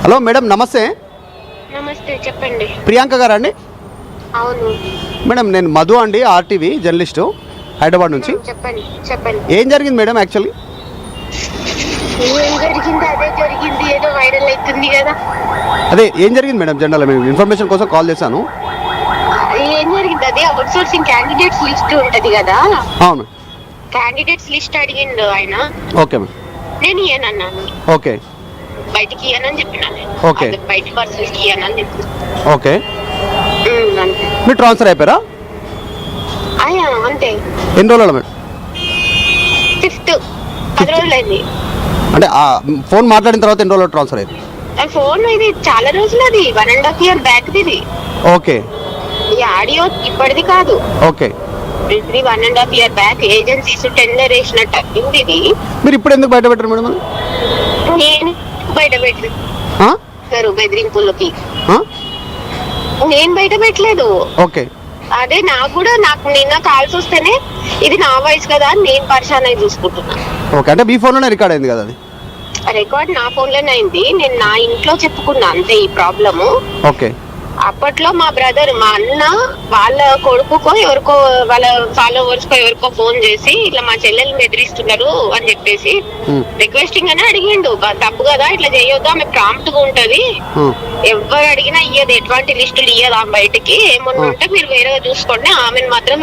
Hello madam, నమస్తే. నమస్తే, చెప్పండి. ప్రియాంక గారా అండి? అవును మేడం, నేను మధు అండి, ఆర్టీవీ జర్నలిస్టు, హైదరాబాద్ నుంచి. చెప్పండి చెప్పండి. ఏం జరిగింది మేడం? యాక్చువల్లీ ఏం జరిగింది? అదే జరిగింది, ఏదో వైరల్ అవుతుంది కదా. అదే ఏం జరిగింది మేడం? జనరల్ మేము ఇన్ఫర్మేషన్ కోసం కాల్ చేశాను. ఏం జరిగింది? అదే అవుట్ సోర్సింగ్ క్యాండిడేట్స్ లిస్ట్ ఉంటది కదా. అవును, క్యాండిడేట్స్ లిస్ట్ అడిగిండు ఆయన. Okay madam. నేను ఇయ్యనన్నాను. ఓకే బయటికి ఇయ్యనని చెప్పినాను. ఓకే. బయట పర్సన్స్ కి ఇయ్యనని చెప్పి. ఓకే, అంతే. మీరు ట్రాన్స్ఫర్ అయిపోయారా? అయ్యా అంతే. ఎన్ని రోజులు మేడం? 5th 10 రోజులైంది. అంటే ఫోన్ మాట్లాడిన తర్వాత ఎన్ని రోజులు ట్రాన్స్ఫర్ అయింది? ఫోన్ ఇది చాలా రోజులు, అది 1.5 year బ్యాక్ ఇది. ఓకే. ఈ ఆడియో ఇప్పటిది కాదు. ఓకే, ఇది 1.5 year బ్యాక్. ఏజెన్సీస్ టెండర్ వేసినట్టు అయింది ఇది. మీరు ఇప్పుడు ఎందుకు బయట పెట్టారు మేడం? నేను బయట పెట్టారు బెదిరింపులకి. నేను బయట పెట్టలేదు. ఓకే. అదే నాకు నిన్న కాల్స్ వస్తేనే ఇది నా వాయిస్ కదా అని నేను పరిశాన్ అయి చూసుకుంటున్నా. ఓకే, అంటే మీ ఫోన్లోనే రికార్డ్ అయింది కదా అది? రికార్డ్ నా ఫోన్ లోనే అయింది. నేను నా ఇంట్లో చెప్పుకున్నా అంతే ఈ ప్రాబ్లము. ఓకే. అప్పట్లో మా బ్రదర్, మా అన్న వాళ్ళ కొడుకుకో ఎవరికో, వాళ్ళ ఫాలోవర్స్ కో ఎవరికో ఫోన్ చేసి ఇట్లా మా చెల్లెల్ని బెదిరిస్తున్నారు అని చెప్పేసి రిక్వెస్టింగ్ అని అడిగిండు. తప్పు కదా, ఇట్లా చేయొద్దు, ఆమె ప్రాంప్ట్ గా ఉంటది, ఎవరు అడిగినా ఇయ్యదు, ఎటువంటి లిస్టులు ఇయ్యదు ఆమె బయటకి, ఏమన్నా ఉంటే మీరు వేరేగా చూసుకోండి, ఆమెను మాత్రం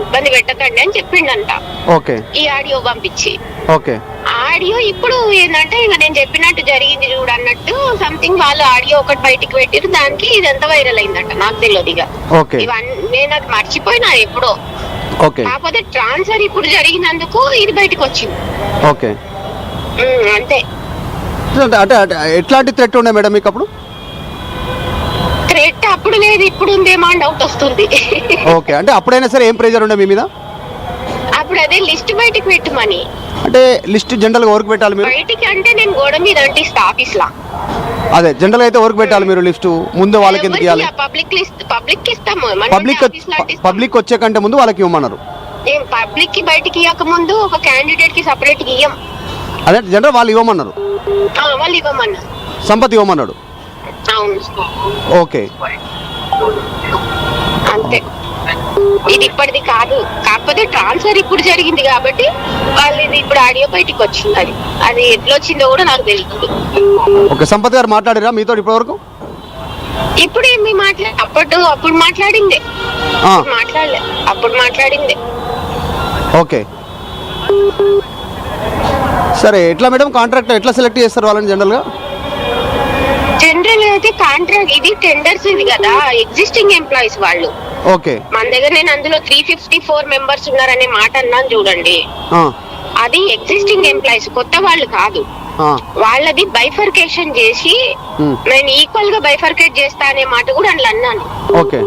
ఇబ్బంది పెట్టకండి అని చెప్పిండంట. ఓకే. ఈ ఆడియో పంపించి. ఓకే. ఆడియో ఇప్పుడు ఏంటంటే ఇక నేను చెప్పినట్టు జరిగింది చూడు అన్నట్టు సంథింగ్ వాళ్ళు ఆడియో ఒకటి బయటికి పెట్టిరు, దానికి ఇదంతా వైరల్ అయిందంట. నాకు తెలియదు ఇక ఇవన్నీ, నేను అది మర్చిపోయినా ఎప్పుడో. కాకపోతే ట్రాన్స్ఫర్ ఇప్పుడు జరిగినందుకు ఇది బయటకు వచ్చింది. ఓకే, అంతే. అంటే ఎట్లాంటి థ్రెట్ ఉండే మేడం మీకు అప్పుడు? థ్రెట్ అప్పుడు లేదు, ఇప్పుడు ఉందేమో అని డౌట్ వస్తుంది. ఓకే, అంటే అప్పుడైనా సరే ఏం ప్రెజర్ ఉండే మీ మీద? అప్పుడు అదే లిస్ట్ బయటకు పెట్టమని. అంటే లిస్ట్ జనరల్ గా ఎవరికి పెట్టాలి మీరు? బయటికి అంటే నేను గోడ మీద అంటిస్తా ఆఫీస్ లా. అదే జనరల్ అయితే ఎవరికి పెట్టాలి మీరు లిస్ట్? ముందు వాళ్ళకి ఎందుకు ఇవ్వాలి? పబ్లిక్ లిస్ట్ పబ్లిక్ ఇస్తాము. పబ్లిక్ వచ్చే కంటే ముందు వాళ్ళకి ఇవ్వమన్నారు. ఏం పబ్లిక్ కి బయటికి ఇవ్వక ముందు ఒక క్యాండిడేట్ కి సెపరేట్ గా ఇయ్యం. అదే జనరల్ వాళ్ళు ఇవ్వమన్నారు. వాళ్ళు ఇవ్వమన్నారు. సంపత్ ఇవ్వమన్నాడు. అవును. ఓకే, అంతే. ఇది ఇప్పటిది కాదు, కాకపోతే ట్రాన్స్ఫర్ ఇప్పుడు జరిగింది కాబట్టి వాళ్ళు ఇది ఇప్పుడు ఆడియో బయటికి వచ్చింది. అది ఎట్లా వచ్చిందో కూడా నాకు తెలియదు. ఓకే. సంపత్ గారు మాట్లాడారా మీతో ఇప్పటి వరకు? ఇప్పుడు ఏమి అప్పుడు మాట్లాడిందే. మాట్లాడలే, అప్పుడు మాట్లాడిందే. ఓకే, సరే. ఎట్లా మేడం కాంట్రాక్ట్ ఎట్లా సెలెక్ట్ చేస్తారు వాళ్ళని జనరల్ గా? జనరల్ అయితే కాంట్రాక్ట్ ఇది టెండర్స్ ఇది కదా, ఎగ్జిస్టింగ్ ఎంప్లాయీస్ వాళ్ళు. ఓకే. మన దగ్గర నేను అందులో 354 మెంబర్స్ ఉన్నారనే మాట అన్నాను చూడండి, అది ఎగ్జిస్టింగ్ ఎంప్లాయీస్, కొత్త వాళ్ళు కాదు. వాళ్ళది బైఫర్కేషన్ చేసి నేను ఈక్వల్ గా బైఫర్కేట్ చేస్తా అనే మాట కూడా అందులో అన్నాను. ఓకే.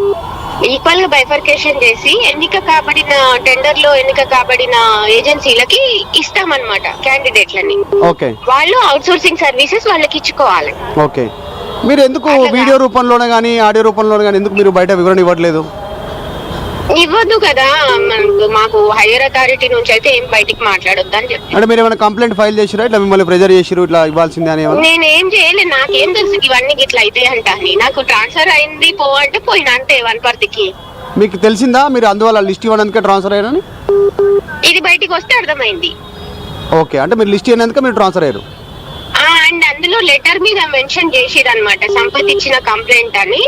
ఈక్వల్ గా బైఫర్కేషన్ చేసి ఎన్నిక కాబడిన టెండర్ లో ఎన్నిక కాబడిన ఏజెన్సీలకి ఇస్తామన్నమాట క్యాండిడేట్లని. ఓకే. వాళ్ళు అవుట్ సోర్సింగ్ సర్వీసెస్ వాళ్ళకి ఇచ్చుకోవాలి. ఓకే. మీరు ఎందుకు వీడియో రూపంలోనే కానీ ఆడియో రూపంలోనే కానీ ఎందుకు మీరు బయట వివరణ ఇవ్వట్లేదు? ఇవ్వద్దు కదా, మాకు హైయర్ అథారిటీ నుంచి అయితే ఏం బయటికి మాట్లాడొద్దు అని చెప్పి. అంటే మీరు ఏమైనా కంప్లైంట్ ఫైల్ చేసిరా? ఇట్లా మిమ్మల్ని ప్రెజర్ చేసిరు, ఇట్లా ఇవ్వాల్సిందే అని? నేనేం చేయలేదు, నాకేం తెలుసు ఇవన్నీ ఇట్లా అయితే అంట. నాకు ట్రాన్స్ఫర్ అయింది పో అంటే పోయినా అంతే. 1 మీకు తెలిసిందా మీరు అందువల్ల లిస్ట్ ఇవ్వడానికి ట్రాన్స్ఫర్ అయ్యారని? ఇది బయటికి వస్తే అర్థమైంది. ఓకే, అంటే మీరు లిస్ట్ ఇవ్వడానికి మీరు ట్రాన్స్ఫర్ అయ్యారు. అండ్ అందులో లెటర్ మీద మెన్షన్ చేసిరు అనమాట, సంపత్ ఇచ్చిన కంప్లైంట్ అని.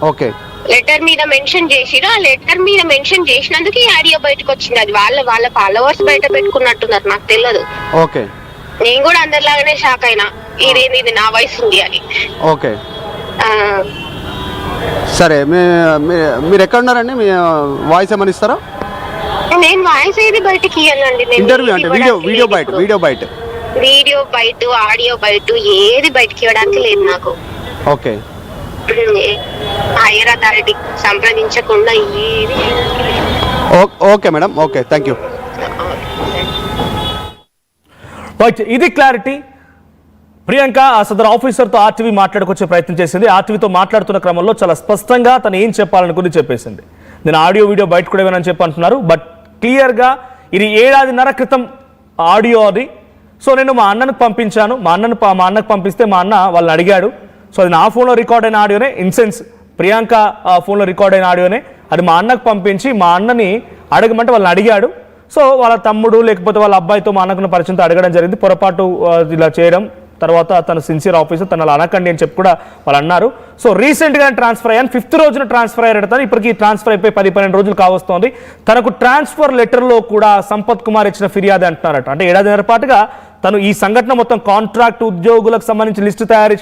ఓకే. లెటర్ మీద మెన్షన్ చేసిరు. ఆ లెటర్ మీద మెన్షన్ చేసినందుకు ఈ ఆడియో బయటకు వచ్చింది. అది వాళ్ళ ఫాలోవర్స్ బయట పెట్టుకున్నట్టున్నారు, నాకు తెలియదు. ఓకే. నేను కూడా అందరిలాగానే షాక్ అయినా, ఇదేంది ఇది నా వయసు ఉంది అని. ఓకే, సరే. మీరు ఎక్కడ ఉన్నారండి? మీ వాయిస్ ఏమని ఇస్తారా? నేను వాయిస్ ఏది బయటకి ఇయ్యానండి. ఇంటర్వ్యూ అంటే వీడియో బయట ఆడియో బయట ఏది బయటకి ఇవ్వడానికి లేదు నాకు. ఓకే. హైయర్ అథారిటీ సంప్రదించకుండా ఏది. Okay madam, okay, thank you. ఇది క్లారిటీ. ప్రియాంక ఆ సదరు ఆఫీసర్తో ఆర్టీవీ మాట్లాడుకొచ్చే ప్రయత్నం చేసింది. ఆర్టీవీతో మాట్లాడుతున్న క్రమంలో చాలా స్పష్టంగా తను ఏం చెప్పాలనుకుని చెప్పేసింది. నేను ఆడియో వీడియో బయట కూడా ఏమని చెప్పి అంటున్నారు, బట్ క్లియర్గా ఇది 1.5 ఏళ్ల క్రితం ఆడియో అది. సో నేను మా అన్నకు పంపించాను, మా అన్నకు పంపిస్తే మా అన్న వాళ్ళని అడిగాడు. సో అది నా ఫోన్లో రికార్డ్ అయిన ఆడియోనే, ఇన్సెన్స్ ప్రియాంక ఫోన్లో రికార్డ్ అయిన ఆడియోనే. అది మా అన్నకు పంపించి మా అన్నని అడగమంటే వాళ్ళని అడిగాడు. సో వాళ్ళ తమ్ముడు లేకపోతే వాళ్ళ అబ్బాయితో మా అన్నకున్న పరిచయంతో అడగడం జరిగింది. పొరపాటు ఇలా చేయడం, తర్వాత తను సిన్సియర్ ఆఫీసర్, తను అలా అనకండి అని చెప్పి కూడా వాళ్ళు అన్నారు. సో రీసెంట్గా ట్రాన్స్ఫర్ అయ్యాను, 5th రోజున ట్రాన్స్ఫర్ అయ్యాడు. ఇప్పటికీ ట్రాన్స్ఫర్ అయిపోయి 10-12 రోజులు కావస్తోంది. తనకు ట్రాన్స్ఫర్ లెటర్లో కూడా సంపత్ కుమార్ ఇచ్చిన ఫిర్యాదు అంటున్నారట. అంటే 1.5 ఏళ్ల పాటుగా తను ఈ సంఘటన మొత్తం కాంట్రాక్ట్ ఉద్యోగులకు సంబంధించి లిస్టు తయారు